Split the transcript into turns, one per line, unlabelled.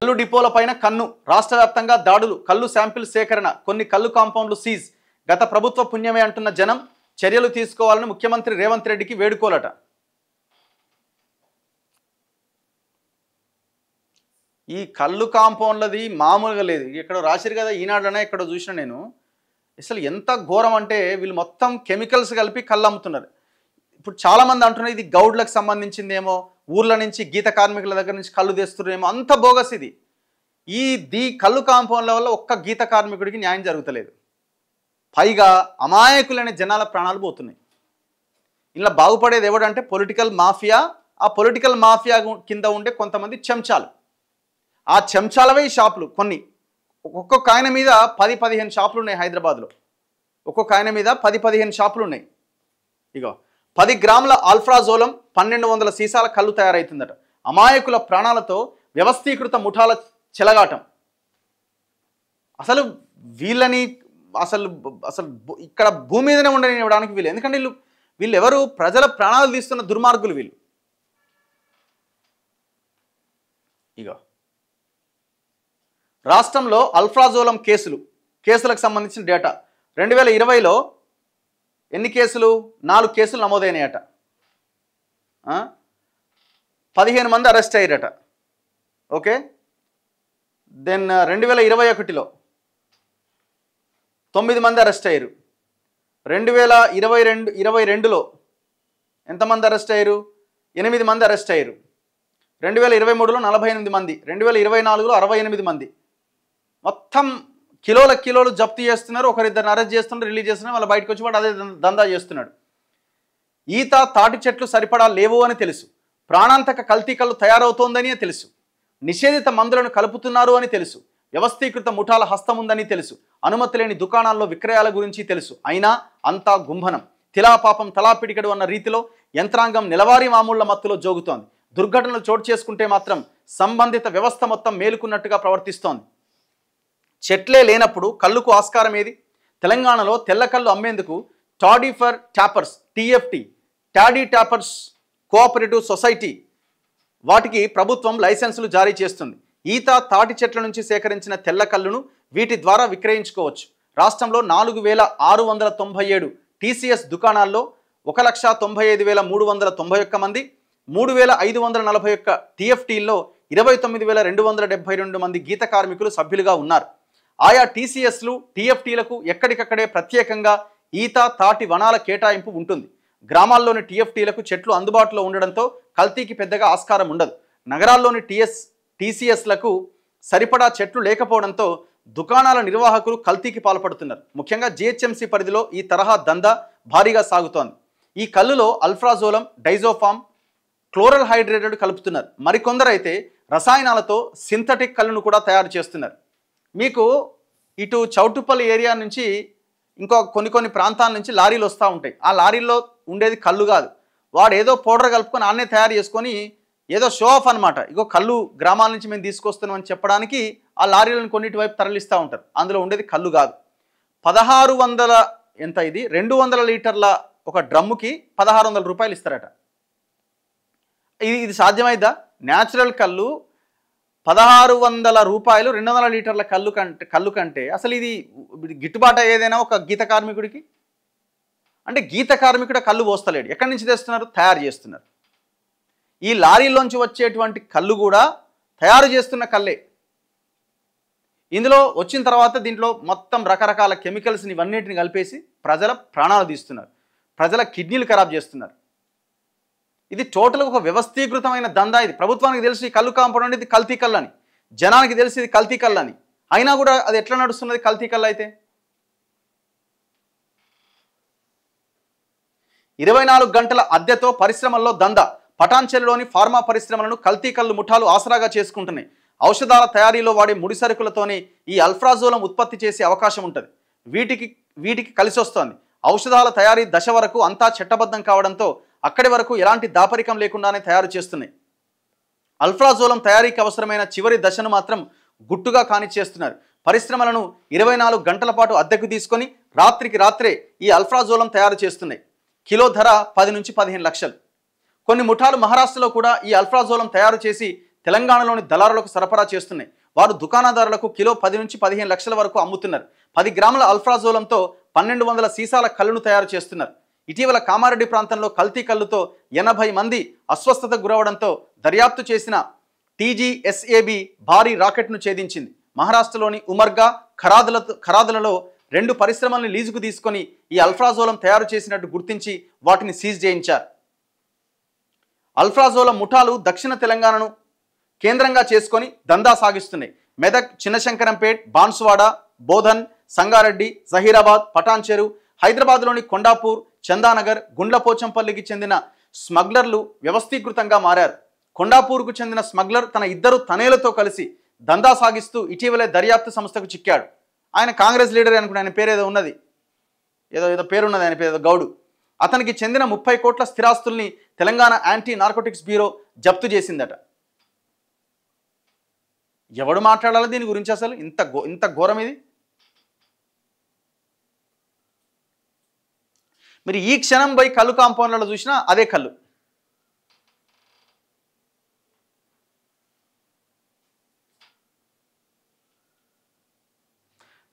కల్లు డిపోలపైన కన్ను, రాష్ట్ర వ్యాప్తంగా దాడులు, కల్లు శాంపిల్ సేకరణ, కొన్ని కల్లు కాంపౌండ్లు సీజ్. గత ప్రభుత్వ పుణ్యమే అంటున్న జనం, చర్యలు తీసుకోవాలని ముఖ్యమంత్రి రేవంత్ రెడ్డికి వేడుకోలట. ఈ కల్లు కాంపౌండ్లది మామూలుగా లేదు. ఇక్కడ రాసిరు కదా ఈనాడులోనే ఇక్కడ చూసిన నేను. అసలు ఎంత ఘోరం అంటే వీళ్ళు మొత్తం కెమికల్స్ కలిపి కళ్ళు అమ్ముతున్నారు. ఇప్పుడు చాలామంది అంటున్నారు ఇది గౌడ్లకు సంబంధించిందేమో, ఊర్ల నుంచి గీత కార్మికుల దగ్గర నుంచి కళ్ళు తెస్తున్నారేమో. అంత బోగస్ ఇది. ఈ కల్లు కాంపౌండ్ల వల్ల ఒక్క గీత కార్మికుడికి న్యాయం జరుగుతలేదు. పైగా అమాయకులైన జనాల ప్రాణాలు పోతున్నాయి. ఇలా బాగుపడేది ఎవడంటే పొలిటికల్ మాఫియా. ఆ పొలిటికల్ మాఫియా కింద ఉండే కొంతమంది చెంచాలు. ఆ చెంచాలవే ఈ షాపులు. కొన్ని ఒక్కొక్క ఆయన మీద 10-15 షాపులు ఉన్నాయి హైదరాబాద్లో. ఒక్కొక్క ఆయన మీద 10-15 షాపులు ఉన్నాయి. ఇగో 10 గ్రాముల ఆల్ఫ్రాజోలం 1200 సీసాల కళ్ళు తయారవుతుందట. అమాయకుల ప్రాణాలతో వ్యవస్థీకృత ముఠాల చెలగాటం. అసలు వీళ్ళని అసలు ఇక్కడ భూమి మీదనే ఉండనివ్వడానికి వీళ్ళు. ఎందుకంటే వీళ్ళు ఎవరు? ప్రజల ప్రాణాలు తీస్తున్న దుర్మార్గులు వీళ్ళు. ఇగో రాష్ట్రంలో అల్ఫ్రాజోలం కేసులకు సంబంధించిన డేటా 2020లో ఎన్ని కేసులు? 4 కేసులు నమోదైనాయట. 15 మంది అరెస్ట్ అయ్యారట. ఓకే. దెన్ 2021లో 9 మంది అరెస్ట్ అయ్యారు. 2022లో ఎంతమంది అరెస్ట్ అయ్యారు? 8 మంది అరెస్ట్ అయ్యారు. 2023లో 48 మంది, 2024లో 68 మంది. మొత్తం కిలోలు జప్తు చేస్తున్నారు. ఒకరిద్దరిని అరెస్ట్ చేస్తున్నారు, రిలీజ్ చేస్తున్నారు. వాళ్ళ బయటకు వచ్చి వాడు అదే దందా చేస్తున్నాడు. ఈత తాటి చెట్లు సరిపడా లేవు అని తెలుసు. ప్రాణాంతక కల్తీ కళ్ళు తయారవుతోందని తెలుసు. నిషేధిత మందులను కలుపుతున్నారు అని తెలుసు. వ్యవస్థీకృత ముఠాల హస్తం ఉందని తెలుసు. అనుమతి లేని దుకాణాల్లో విక్రయాల గురించి తెలుసు. అయినా అంతా గుంభనం. తిలాపాపం తలాపిడికడు అన్న రీతిలో యంత్రాంగం నెలవారీ మామూళ్ల మత్తులో జోగుతోంది. దుర్ఘటనలు చోటు చేసుకుంటే మాత్రం సంబంధిత వ్యవస్థ మొత్తం మేలుకున్నట్టుగా ప్రవర్తిస్తోంది. చెట్లే లేనప్పుడు కళ్ళుకు ఆస్కారం ఏది? తెలంగాణలో తెల్ల కళ్ళు అమ్మేందుకు toddy for tappers, TFT, toddy tappers cooperative society, వాటికి ప్రభుత్వం లైసెన్సులు జారీ చేస్తుంది. ఈత తాటి చెట్ల నుంచి సేకరించిన తెల్ల కళ్ళును వీటి ద్వారా విక్రయించుకోవచ్చు. రాష్ట్రంలో 4697 TCS దుకాణాల్లో 1,95,391 మంది, 3,541 TFTల్లో 29,272 మంది గీత కార్మికులు సభ్యులుగా ఉన్నారు. ఆయా TCSలు TFTలకు ఎక్కడికక్కడే ప్రత్యేకంగా ఈత తాటి వనాల కేటాయింపు ఉంటుంది. గ్రామాల్లోని TFTలకు చెట్లు అందుబాటులో ఉండడంతో కల్తీకి పెద్దగా ఆస్కారం ఉండదు. నగరాల్లోని TCSలకు సరిపడా చెట్లు లేకపోవడంతో దుకాణాల నిర్వాహకులు కల్తీకి పాల్పడుతున్నారు. ముఖ్యంగా GHMC పరిధిలో ఈ తరహా దందా భారీగా సాగుతోంది. ఈ కళ్ళులో అల్ఫ్రాజోలం, డైజోఫామ్, క్లోరల్ హైడ్రేటెడ్ కలుపుతున్నారు. మరికొందరైతే రసాయనాలతో సింథటిక్ కళ్ళును కూడా తయారు చేస్తున్నారు. మీకు ఇటు చౌటుపల్లి ఏరియా నుంచి ఇంకో కొన్ని ప్రాంతాల నుంచి లారీలు వస్తూ ఉంటాయి. ఆ లారీల్లో ఉండేది కళ్ళు కాదు. వాడు ఏదో పౌడర్ కలుపుకొని ఆన్నే తయారు చేసుకొని ఏదో షో ఆఫ్ అనమాట. ఇగో కళ్ళు గ్రామాల నుంచి మేము తీసుకొస్తున్నాం అని చెప్పడానికి ఆ లారీలను కొన్నిటి వైపు తరలిస్తూ ఉంటారు. అందులో ఉండేది కళ్ళు కాదు. 1600 ఎంత ఇది 200 లీటర్ల ఒక డ్రమ్ముకి 1600 రూపాయలు ఇస్తారట. ఇది సాధ్యమైద్దా? న్యాచురల్ కళ్ళు 1600 రూపాయలు 200 లీటర్ల కళ్ళు కంటే అసలు ఇది గిట్టుబాటు ఏదైనా ఒక గీత కార్మికుడికి? అంటే గీత కార్మికుడు కళ్ళు పోస్తలేడు. ఎక్కడి నుంచి తెస్తున్నారు? తయారు చేస్తున్నారు. ఈ లారీలోంచి వచ్చేటువంటి కళ్ళు కూడా తయారు చేస్తున్న కళ్ళే. ఇందులో వచ్చిన తర్వాత దీంట్లో మొత్తం రకరకాల కెమికల్స్ని ఇవన్నిటిని కలిపేసి ప్రజల ప్రాణాలు తీస్తున్నారు. ప్రజల కిడ్నీలు ఖరాబ్ చేస్తున్నారు. ఇది టోటల్గా ఒక వ్యవస్థీకృతమైన దందా. ఇది ప్రభుత్వానికి తెలిసి కళ్ళు కాంపౌండ్ అంటే ఇది కల్తీ కళ్ళు అని, జనానికి తెలిసి ఇది కల్తీ కళ్ళు అని. అయినా కూడా అది ఎట్లా నడుస్తున్నది కల్తీ కళ్ళు అయితే? 24 గంటల అద్దెతో పరిశ్రమల్లో దందా. పటాన్చెరులోని ఫార్మా పరిశ్రమలను కల్తీ కళ్ళు ముఠాలు ఆసరాగా చేసుకుంటున్నాయి. ఔషధాల తయారీలో వాడే ముడి సరుకులతోనే ఈ అల్ఫ్రాజోలం ఉత్పత్తి చేసే అవకాశం ఉంటుంది. వీటికి కలిసి వస్తోంది. ఔషధాల తయారీ దశ వరకు అంతా చట్టబద్ధం కావడంతో అక్కడి వరకు ఎలాంటి దాపరికం లేకుండానే తయారు చేస్తున్నాయి. అల్ఫ్రాజోలం తయారీకి అవసరమైన చివరి దశను మాత్రం గుట్టుగా కానిచ్చేస్తున్నారు. పరిశ్రమలను 24 గంటల పాటు అద్దెకు తీసుకొని రాత్రికి రాత్రే ఈ అల్ఫ్రాజోలం తయారు చేస్తున్నాయి. కిలో ధర 10 నుంచి 15 లక్షలు. కొన్ని ముఠాలు మహారాష్ట్రలో కూడా ఈ అల్ఫ్రాజోలం తయారు చేసి తెలంగాణలోని దళారులకు సరఫరా చేస్తున్నాయి. వారు దుకాణదారులకు కిలో 10 నుంచి 15 లక్షల వరకు అమ్ముతున్నారు. 10 గ్రాముల అల్ఫ్రాజోలంతో 1200 సీసాల కళ్ళును తయారు చేస్తున్నారు. ఇటీవల కామారెడ్డి ప్రాంతంలో కల్తీ కళ్ళుతో 80 మంది అస్వస్థతకు గురవడంతో దర్యాప్తు చేసిన టీజీఎస్ఏబీ భారీ రాకెట్ను ఛేదించింది. మహారాష్ట్రలోని ఉమర్గా, ఖరాదులలో 2 పరిశ్రమలను లీజుకు తీసుకొని ఈ అల్ఫ్రాజోలం తయారు చేసినట్టు గుర్తించి వాటిని సీజ్ చేయించారు. అల్ఫ్రాజోలం ముఠాలు దక్షిణ తెలంగాణను కేంద్రంగా చేసుకొని దందా సాగిస్తున్నాయి. మెదక్, చిన్నశంకరంపేట్, బాన్సువాడ, బోధన్, సంగారెడ్డి, జహీరాబాద్, పటాన్చెరు, హైదరాబాద్లోని కొండాపూర్, చందానగర్, గుండ్లపోచంపల్లికి చెందిన స్మగ్లర్లు వ్యవస్థీకృతంగా మారారు. కొండాపూర్కు చెందిన స్మగ్లర్ తన 2 తనేలతో కలిసి దందా సాగిస్తూ ఇటీవలే దర్యాప్తు సంస్థకు చిక్కాడు. ఆయన కాంగ్రెస్ లీడర్ అనుకున్న, ఆయన పేరు ఏదో ఉన్నది, ఏదో పేరున్నది, ఆయన పేరు గౌడు. అతనికి చెందిన 30 కోట్ల స్థిరాస్తుల్ని తెలంగాణ యాంటీ నార్కోటిక్స్ బ్యూరో జప్తు చేసిందట. ఎవడు మాట్లాడాలి దీని గురించి? అసలు ఇంత ఘోరం ఇది. మీరు ఈ క్షణం పోయి కళ్ళు కాంపౌండ్లలో చూసినా అదే కళ్ళు.